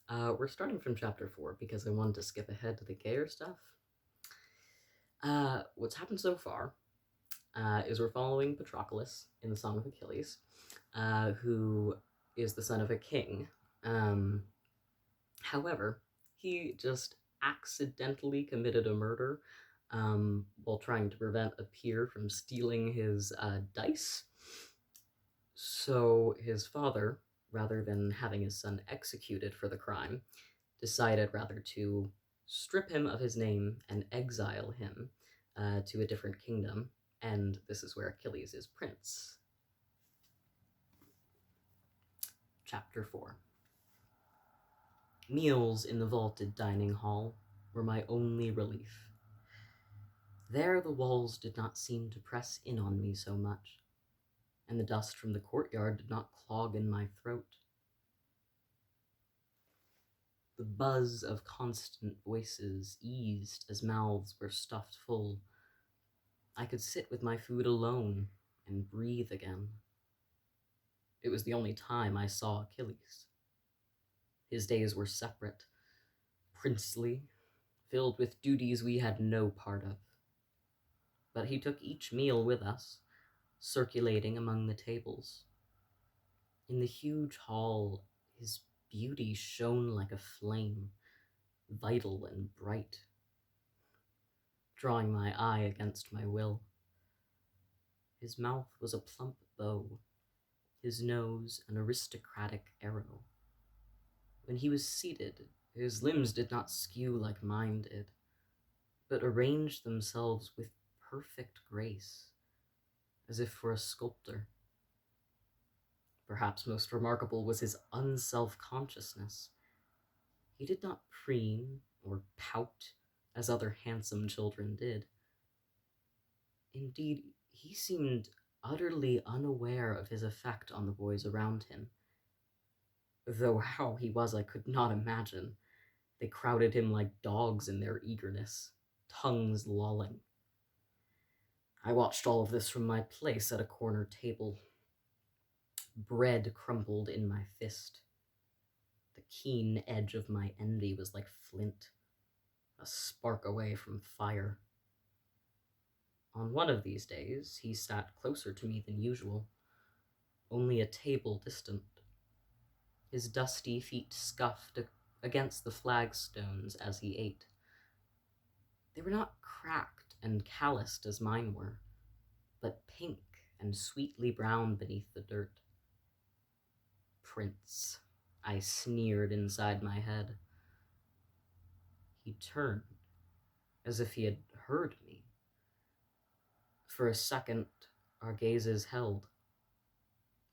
We're starting from chapter 4 because I wanted to skip ahead to the gayer stuff. What's happened so far is we're following Patroclus in the Song of Achilles, who is the son of a king. Um, However, he just accidentally committed a murder while trying to prevent a peer from stealing his dice. So his father, rather than having his son executed for the crime, decided rather to strip him of his name and exile him to a different kingdom, and this is where Achilles is prince. Chapter 4. Meals in the vaulted dining hall were my only relief. There the walls did not seem to press in on me so much, and the dust from the courtyard did not clog in my throat. The buzz of constant voices eased as mouths were stuffed full. I could sit with my food alone and breathe again. It was the only time I saw Achilles. His days were separate, princely, filled with duties we had no part of. But he took each meal with us, circulating among the tables. In the huge hall, his beauty shone like a flame, vital and bright, drawing my eye against my will. His mouth was a plump bow, his nose an aristocratic arrow. When he was seated, his limbs did not skew like mine did, but arranged themselves with perfect grace, as if for a sculptor. Perhaps most remarkable was his unself-consciousness. He did not preen or pout as other handsome children did. Indeed, he seemed utterly unaware of his effect on the boys around him. Though how he was I could not imagine. They crowded him like dogs in their eagerness, tongues lolling. I watched all of this from my place at a corner table. Bread crumpled in my fist. The keen edge of my envy was like flint, a spark away from fire. On one of these days, he sat closer to me than usual, only a table distant. His dusty feet scuffed against the flagstones as he ate. They were not cracked and calloused as mine were, but pink and sweetly brown beneath the dirt. Prince, I sneered inside my head. He turned, as if he had heard me. For a second, our gazes held,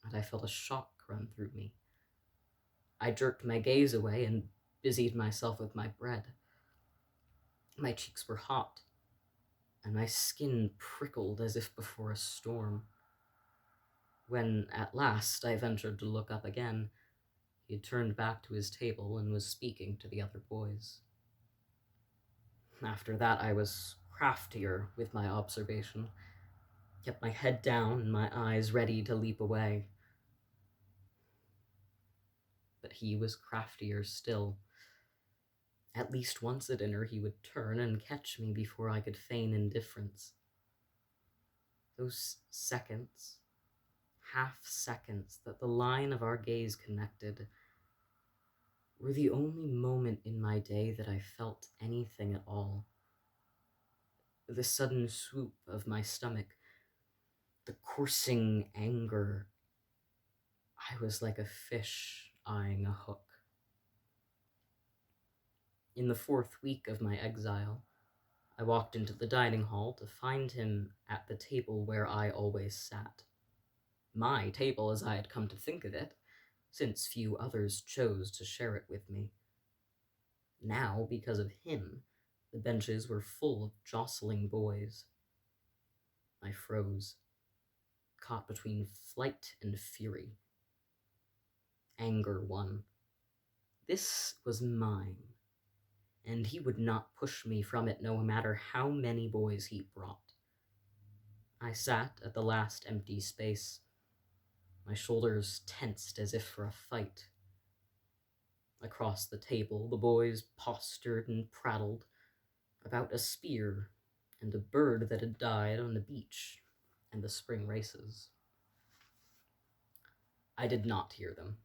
and I felt a shock run through me. I jerked my gaze away and busied myself with my bread. My cheeks were hot, and my skin prickled as if before a storm. When, at last, I ventured to look up again, he had turned back to his table and was speaking to the other boys. After that, I was craftier with my observation, kept my head down and my eyes ready to leap away. But he was craftier still. At least once at dinner he would turn and catch me before I could feign indifference. Those seconds, half seconds that the line of our gaze connected, were the only moment in my day that I felt anything at all. The sudden swoop of my stomach, the coursing anger. I was like a fish eyeing a hook. In the 4th week of my exile, I walked into the dining hall to find him at the table where I always sat. My table, as I had come to think of it, since few others chose to share it with me. Now, because of him, the benches were full of jostling boys. I froze, caught between flight and fury. Anger won. This was mine, and he would not push me from it no matter how many boys he brought. I sat at the last empty space, my shoulders tensed as if for a fight. Across the table, the boys postured and prattled about a spear and a bird that had died on the beach and the spring races. I did not hear them.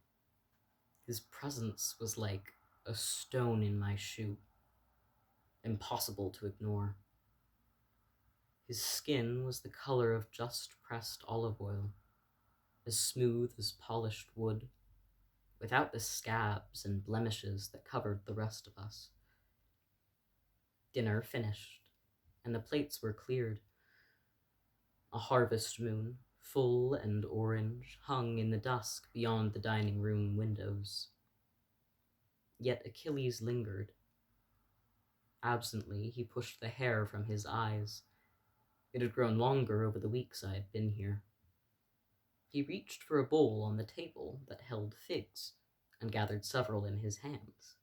His presence was like a stone in my shoe, impossible to ignore. His skin was the color of just pressed olive oil, as smooth as polished wood, without the scabs and blemishes that covered the rest of us. Dinner finished, and the plates were cleared. A harvest moon, full and orange, hung in the dusk beyond the dining room windows. Yet Achilles lingered. Absently, he pushed the hair from his eyes. It had grown longer over the weeks I had been here. He reached for a bowl on the table that held figs, and gathered several in his hands.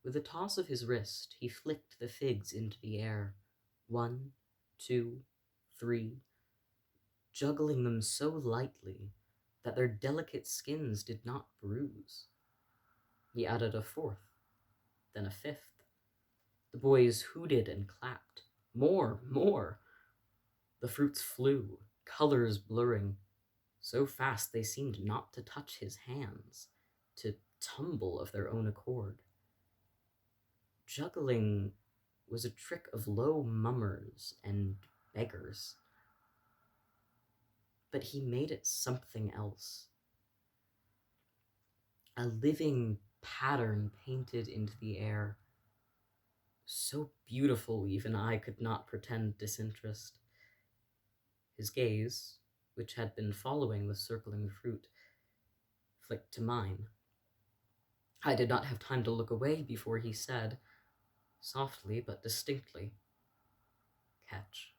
With a toss of his wrist, he flicked the figs into the air. 1, 2, 3, juggling them so lightly that their delicate skins did not bruise. He added a fourth, then a fifth. The boys hooted and clapped. More, more! The fruits flew, colors blurring. So fast they seemed not to touch his hands, to tumble of their own accord. Juggling was a trick of low mummers and beggars. But he made it something else. A living pattern painted into the air. So beautiful even I could not pretend disinterest. His gaze, which had been following the circling fruit, flicked to mine. I did not have time to look away before he said, softly but distinctly, "Catch."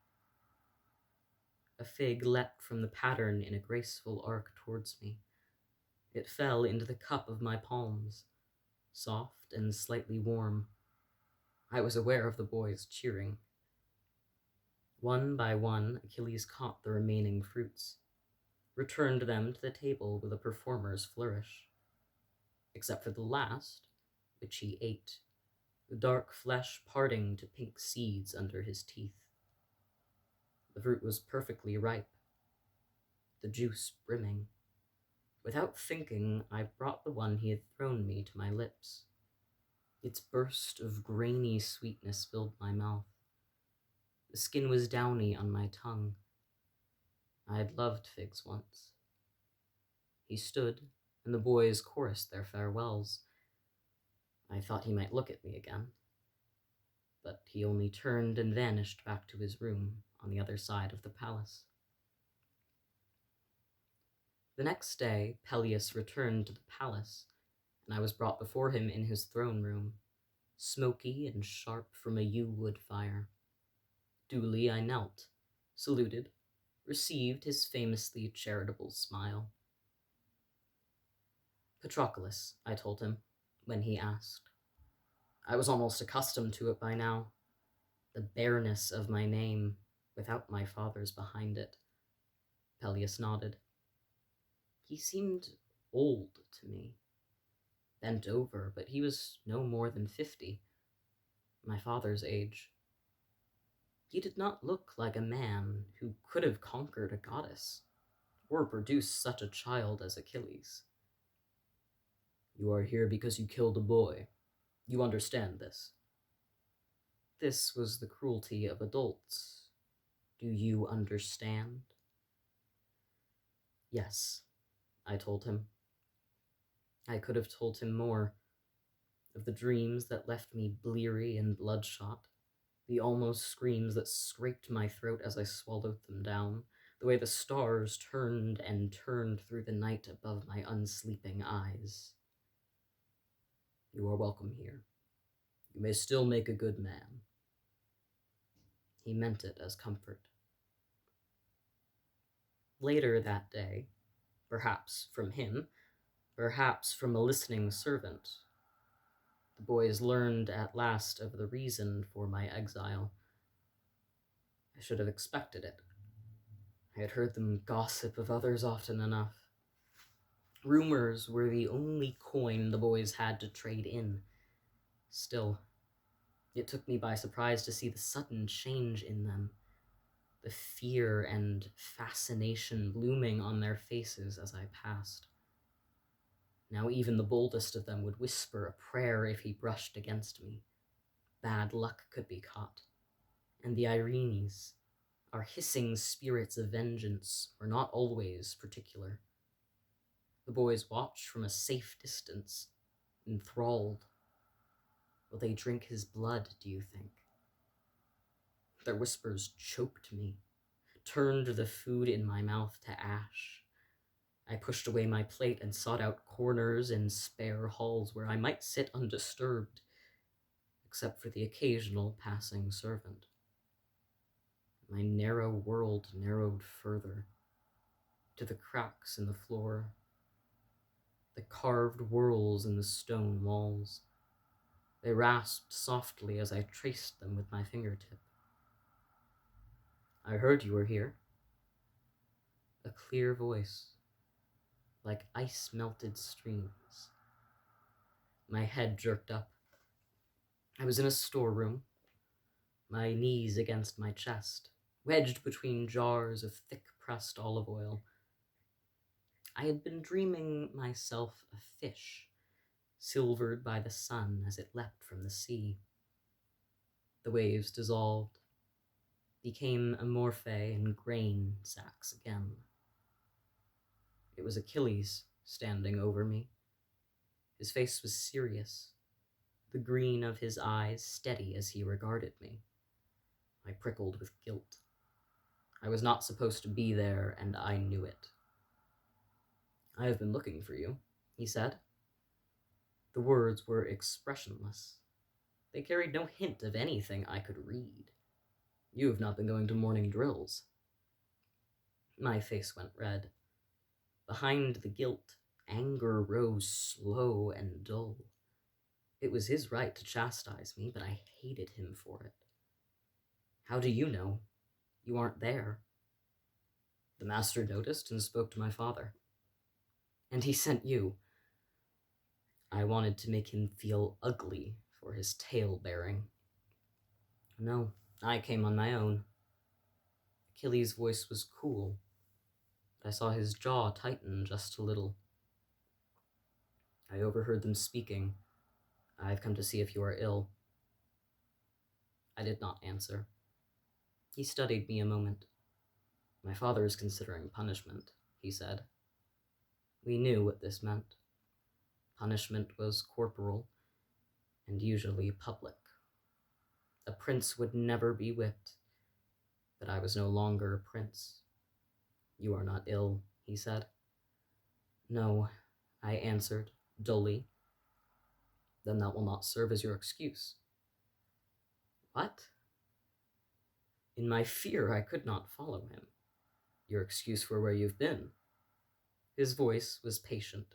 A fig leapt from the pattern in a graceful arc towards me. It fell into the cup of my palms, soft and slightly warm. I was aware of the boys cheering. One by one, Achilles caught the remaining fruits, returned them to the table with a performer's flourish. Except for the last, which he ate, the dark flesh parting to pink seeds under his teeth. The fruit was perfectly ripe, the juice brimming. Without thinking, I brought the one he had thrown me to my lips. Its burst of grainy sweetness filled my mouth. The skin was downy on my tongue. I had loved figs once. He stood, and the boys chorused their farewells. I thought he might look at me again, but he only turned and vanished back to his room on the other side of the palace. The next day, Peleus returned to the palace, and I was brought before him in his throne room, smoky and sharp from a yew wood fire. Duly I knelt, saluted, received his famously charitable smile. "Patroclus," I told him, when he asked. I was almost accustomed to it by now, the bareness of my name, without my father's behind it. Peleus nodded. He seemed old to me, bent over, but he was no more than 50, my father's age. He did not look like a man who could have conquered a goddess, or produced such a child as Achilles. "You are here because you killed a boy. You understand this." This was the cruelty of adults. Do you understand? Yes, I told him. I could have told him more, of the dreams that left me bleary and bloodshot, the almost screams that scraped my throat as I swallowed them down, the way the stars turned and turned through the night above my unsleeping eyes. You are welcome here. You may still make a good man. He meant it as comfort. Later that day, perhaps from him, perhaps from a listening servant, the boys learned at last of the reason for my exile. I should have expected it. I had heard them gossip of others often enough. Rumors were the only coin the boys had to trade in. Still, it took me by surprise to see the sudden change in them, the fear and fascination blooming on their faces as I passed. Now even the boldest of them would whisper a prayer if he brushed against me. Bad luck could be caught. And the Irenes, our hissing spirits of vengeance, were not always particular. The boys watched from a safe distance, enthralled. Will they drink his blood, do you think? Their whispers choked me, turned the food in my mouth to ash. I pushed away my plate and sought out corners in spare halls where I might sit undisturbed, except for the occasional passing servant. My narrow world narrowed further, to the cracks in the floor, the carved whorls in the stone walls. They rasped softly as I traced them with my fingertip. I heard you were here. A clear voice, like ice-melted streams. My head jerked up. I was in a storeroom, my knees against my chest, wedged between jars of thick-pressed olive oil. I had been dreaming myself a fish, silvered by the sun as it leapt from the sea. The waves dissolved, became amorphae and grain sacks again. It was Achilles standing over me. His face was serious, the green of his eyes steady as he regarded me. I prickled with guilt. I was not supposed to be there, and I knew it. I have been looking for you, he said. The words were expressionless. They carried no hint of anything I could read. You have not been going to morning drills. My face went red. Behind the guilt, anger rose slow and dull. It was his right to chastise me, but I hated him for it. How do you know? You aren't there. The master noticed and spoke to my father. And he sent you. I wanted to make him feel ugly for his tale-bearing. No, I came on my own. Achilles' voice was cool, but I saw his jaw tighten just a little. I overheard them speaking. I've come to see if you are ill. I did not answer. He studied me a moment. My father is considering punishment, he said. We knew what this meant. Punishment was corporal, and usually public. A prince would never be whipped, but I was no longer a prince. You are not ill, he said. No, I answered, dully. Then that will not serve as your excuse. What? In my fear, I could not follow him. Your excuse for where you've been. His voice was patient.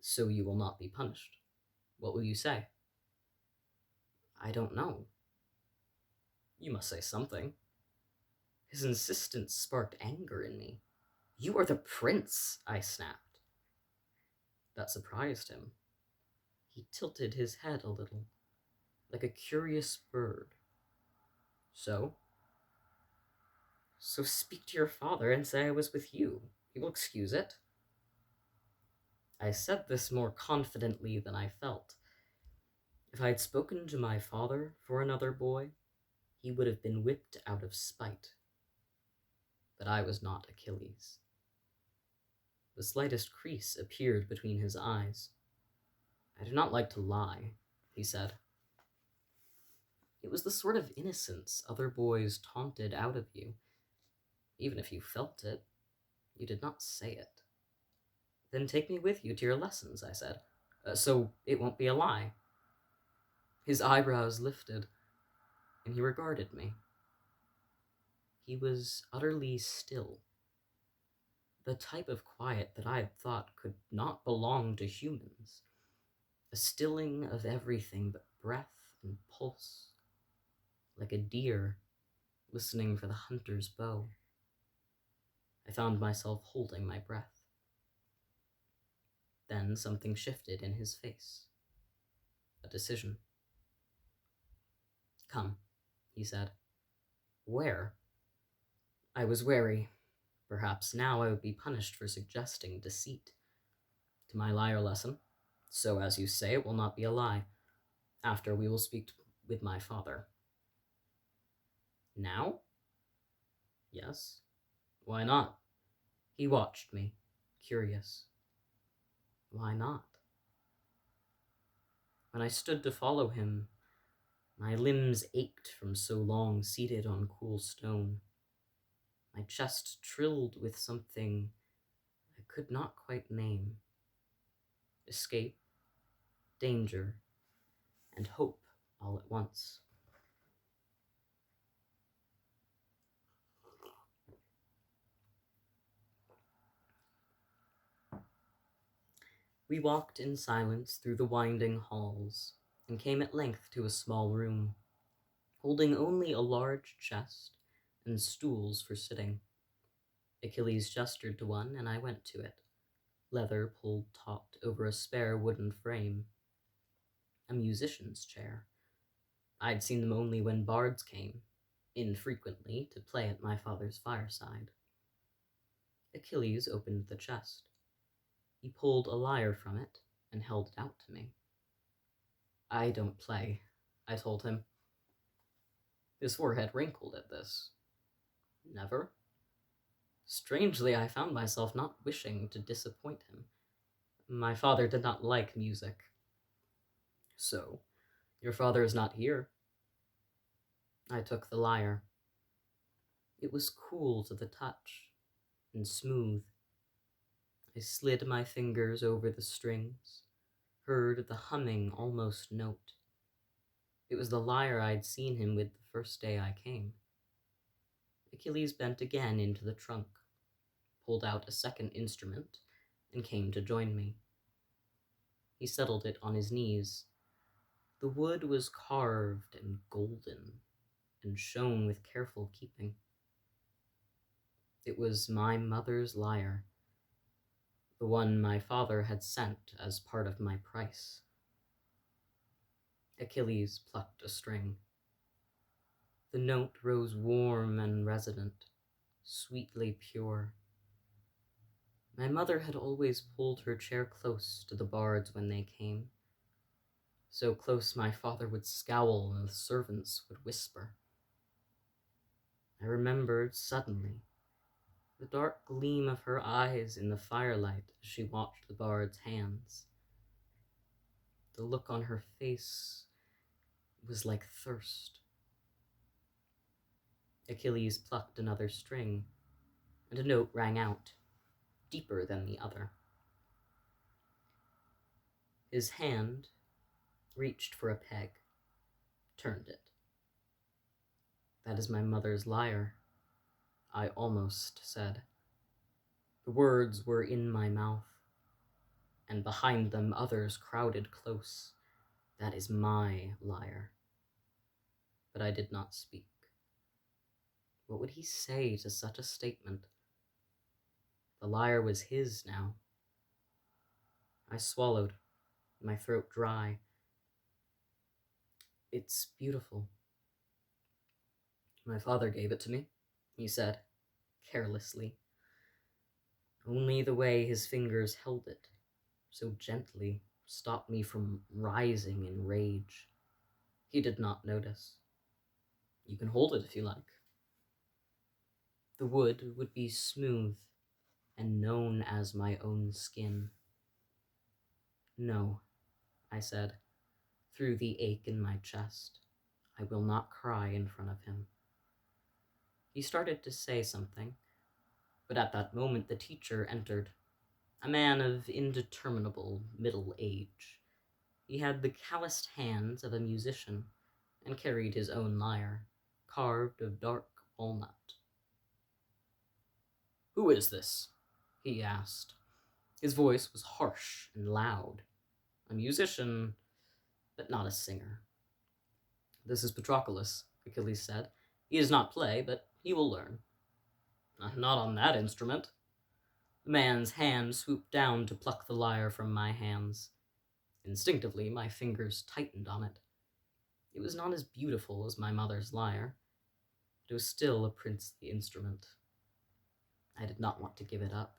So you will not be punished. What will you say? I don't know. You must say something. His insistence sparked anger in me. You are the prince, I snapped. That surprised him. He tilted his head a little, like a curious bird. So? So speak to your father and say I was with you. He will excuse it. I said this more confidently than I felt. If I had spoken to my father for another boy, he would have been whipped out of spite. But I was not Achilles. The slightest crease appeared between his eyes. I do not like to lie, he said. It was the sort of innocence other boys taunted out of you. Even if you felt it, you did not say it. Then take me with you to your lessons, I said, so it won't be a lie. His eyebrows lifted, and he regarded me. He was utterly still. The type of quiet that I had thought could not belong to humans. A stilling of everything but breath and pulse, like a deer listening for the hunter's bow. I found myself holding my breath. Then something shifted in his face. A decision. "Come," he said. "Where?" I was wary. Perhaps now I would be punished for suggesting deceit. "To my lyre lesson. So, as you say, it will not be a lie. After, we will speak with my father." "Now?" "Yes. Why not?" He watched me, curious. Why not? When I stood to follow him, my limbs ached from so long seated on cool stone. My chest trilled with something I could not quite name. Escape, danger, and hope all at once. We walked in silence through the winding halls, and came at length to a small room, holding only a large chest and stools for sitting. Achilles gestured to one, and I went to it, leather pulled taut over a spare wooden frame. A musician's chair. I'd seen them only when bards came, infrequently, to play at my father's fireside. Achilles opened the chest. He pulled a lyre from it and held it out to me. "I don't play," I told him. His forehead wrinkled at this. "Never?" Strangely, I found myself not wishing to disappoint him. My father did not like music. "So, your father is not here?" I took the lyre. It was cool to the touch and smooth. I slid my fingers over the strings, heard the humming almost note. It was the lyre I'd seen him with the first day I came. Achilles bent again into the trunk, pulled out a second instrument, and came to join me. He settled it on his knees. The wood was carved and golden, and shone with careful keeping. It was my mother's lyre, the one my father had sent as part of my price. Achilles plucked a string. The note rose warm and resonant, sweetly pure. My mother had always pulled her chair close to the bards when they came, so close my father would scowl and the servants would whisper. I remembered suddenly the dark gleam of her eyes in the firelight as she watched the bard's hands. The look on her face was like thirst. Achilles plucked another string, and a note rang out, deeper than the other. His hand reached for a peg, turned it. "That is my mother's lyre," I almost said. The words were in my mouth, and behind them others crowded close. "That is my lyre." But I did not speak. What would he say to such a statement? The lyre was his now. I swallowed, my throat dry. "It's beautiful." "My father gave it to me," he said, carelessly. Only the way his fingers held it, so gently, stopped me from rising in rage. He did not notice. "You can hold it if you like." The wood would be smooth and known as my own skin. "No," I said, through the ache in my chest. "I will not cry in front of him." He started to say something, but at that moment the teacher entered, a man of indeterminable middle age. He had the calloused hands of a musician, and carried his own lyre, carved of dark walnut. "Who is this?" he asked. His voice was harsh and loud. "A musician, but not a singer." "This is Patroclus," Achilles said. "He does not play, but he will learn." "Not on that instrument." The man's hand swooped down to pluck the lyre from my hands. Instinctively, my fingers tightened on it. It was not as beautiful as my mother's lyre, but it was still a princely instrument. I did not want to give it up.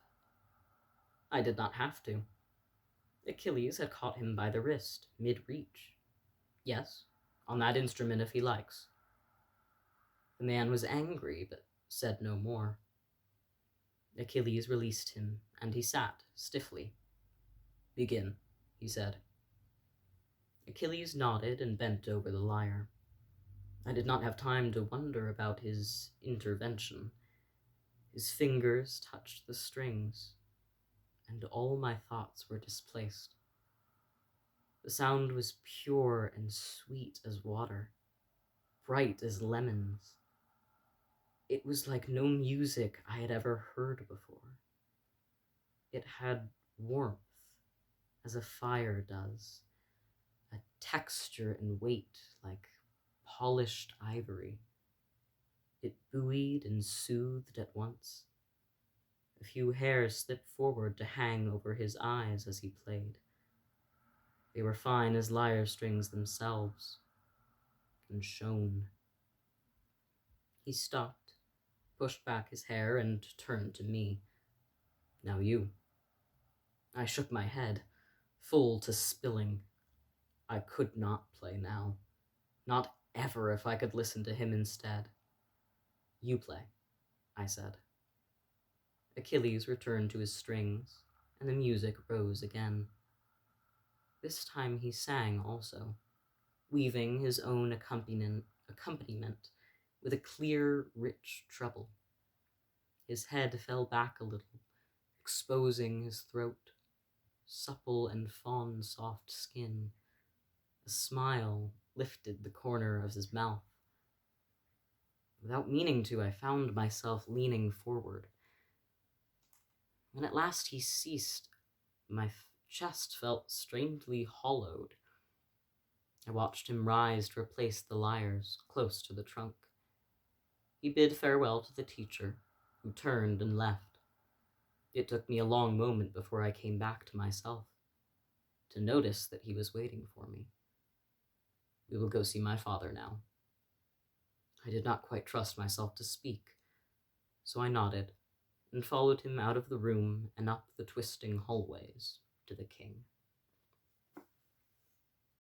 I did not have to. Achilles had caught him by the wrist, mid-reach. Yes, on that instrument if he likes. The man was angry, but said no more. Achilles released him, and he sat, stiffly. "Begin," he said. Achilles nodded and bent over the lyre. I did not have time to wonder about his intervention. His fingers touched the strings, and all my thoughts were displaced. The sound was pure and sweet as water, bright as lemons. It was like no music I had ever heard before. It had warmth, as a fire does, a texture and weight like polished ivory. It buoyed and soothed at once. A few hairs slipped forward to hang over his eyes as he played. They were fine as lyre strings themselves, and shone. He stopped, pushed back his hair, and turned to me. "Now you." I shook my head, full to spilling. I could not play now. Not ever if I could listen to him instead. "You play," I said. Achilles returned to his strings, and the music rose again. This time he sang also, weaving his own accompaniment with a clear, rich treble. His head fell back a little, exposing his throat, supple and fawn-soft skin. A smile lifted the corner of his mouth. Without meaning to, I found myself leaning forward. When at last he ceased, my chest felt strangely hollowed. I watched him rise to replace the lyres close to the trunk. He bid farewell to the teacher, who turned and left. It took me a long moment before I came back to myself, to notice that he was waiting for me. "We will go see my father now." I did not quite trust myself to speak, so I nodded and followed him out of the room and up the twisting hallways to the king.